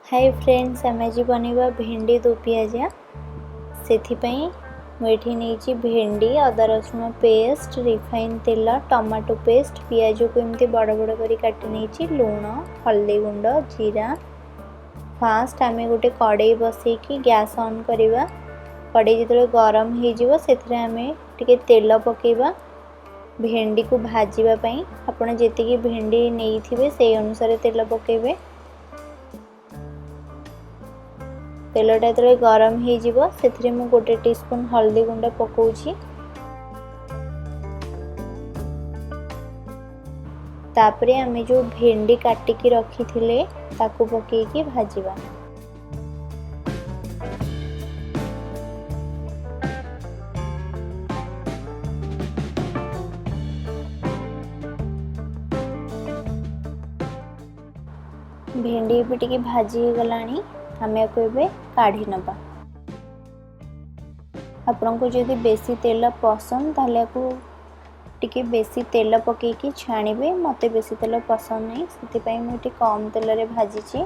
Hi friends, आम आज बनवा भेंडी दो पियाजा से मुझे भेंडी अदा रसुण पेस्ट रिफाइन तेल टमाटो पेस्ट पियाज को एमती बड़ बड़ कर काटी नहीं लुण हल्दी गुंड जीरा। फास्ट आम गोटे कड़े बसई गैस ऑन करवा। कड़े जो गरम हो तेल पकेबा भेंडी को भाजवाई आपड़ जी भेंडी नहीं से अनुसार तेल पकेबे। तेलटा जो गरम हो गोटे टीस्पून हल्दी गुंड पकाउछि। तापरे आमे जो भेंडी काटिकी रखी थिले ताकू पकेकी भाजिबा। भेंडी भी टिके भाजी गलानी आमे एबे काढ़ी नबा। आपन को जदि बेसी तेल पसंद ताले को टिके बेसी तेल पकेकी छाणीबे। मते बेसी तेल पसंद नहीं सेति पई मु टिके कम तेल रे भाजीची।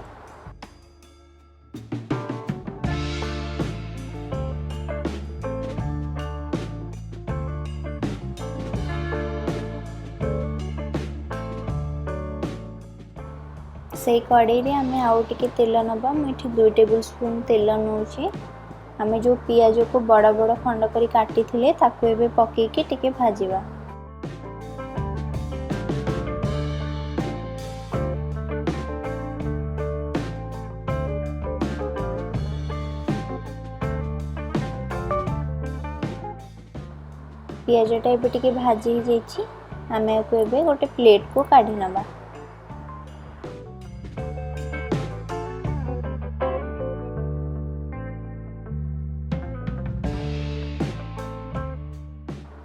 से कड़े रे आमे आउ टिके तेल नबा। मुझे 2 टेबल स्पून तेल नौची। आमे जो पियाज को बड़ बड़ खंड करी काटी थिले ताकू एबे पकेकी टिके भाजीबा। पियाजटा एबे टिके भाजी ही जाइछि। आमे को एबे गोटे प्लेट को काढी नबा।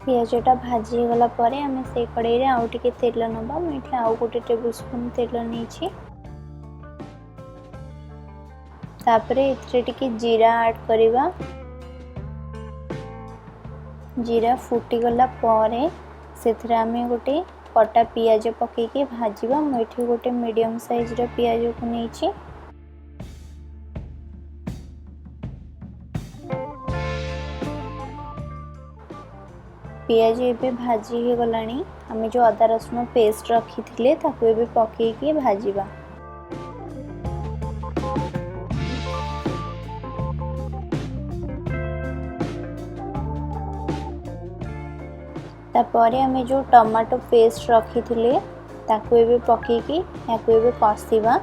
पियाजटा भाजी गला परे आमे से कड़ाई रे आउ टिके तेल नबा। मुझे आउ गोटे टेबल स्पून तेल नहीं। तापरे इतरे टिके जीरा ऐड करिवा। जीरा फुटी गला परे सेथरे आमे गोटे कटा पियाज पकेकी भाजीबा। मुझे गोटे मीडियम साइज रो पियाज को नहीं। पियाज एबे भाजी ही गलानी। आमे जो अदा रसुण पेस्ट रखी थिले ताकू एबे पकेकी भाजीबा। तापरे आमे जो टमाटो पेस्ट रखी थिले ताकू एबे पकेकी याकू एबे कसीबा।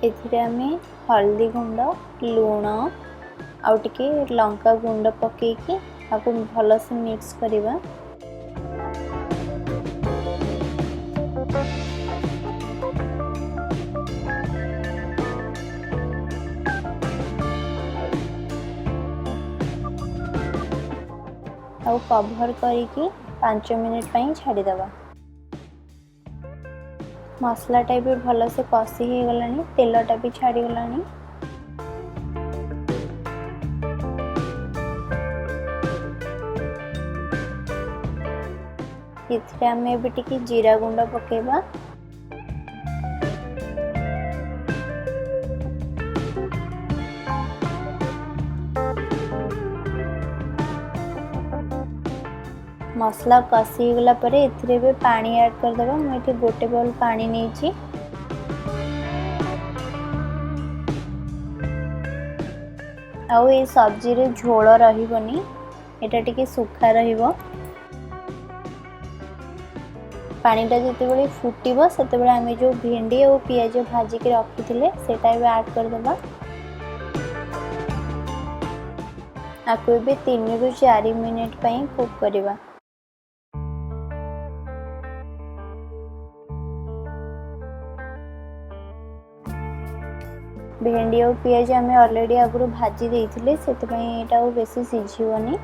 एथिरे आमे हल्दी गुंड लुण आउ टिके लंका गुंड पकेकी आपको भल से मिक्स करिबा। आउ कवर करिकी 5 मिनिट पई छाडी दबा। मसलाटा भी भल से कषि हो गलानी। तेलटा भी छाड़ी गलानी। इथरे आमे भी टिके जीरा गुंड पकेबा। मसला कषि गला परे एथिरे भी पानी ऐड कर दबा। मुझे गोटे बाउल पानी नहीं। आउ ये सब्जी रे झोल रहिबनी, एटा टिके सुखा रहिबो। पानीटा जिते बळे फुटिबो सेते बळे आमे जो भेंडी और पियाज भाजी के रखी थिले सेटा भी ऐड कर दबा। आकु भी 3 ରୁ 4 मिनिट पई कुक करिबा। भेंडी और पियाज आमे ऑलरेडी आगु भाजी देइथिले सेते पई एटा बेसी सिझिबनी।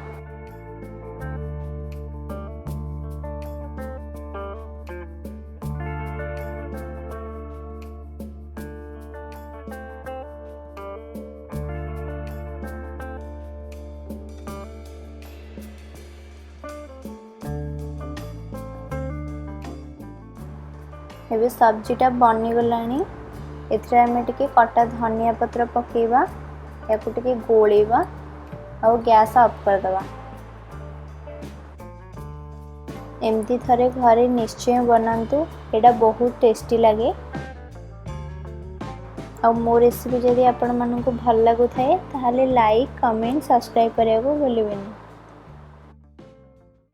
एबे सब्जीटा बनीगलानी एथिरे आमे टिके कटा धनिया पत्र पकेबा याकु टिके गोलेबा और गैस ऑफ कर दबा। एमती थरे घरे निश्चय बनातु, एटा बहुत टेस्टी लगे। और मो रेसिपी जदि आपण मानकु भल लागु थाए ताहाले लाइक कमेंट सब्सक्राइब करिया को भूलिबेनी।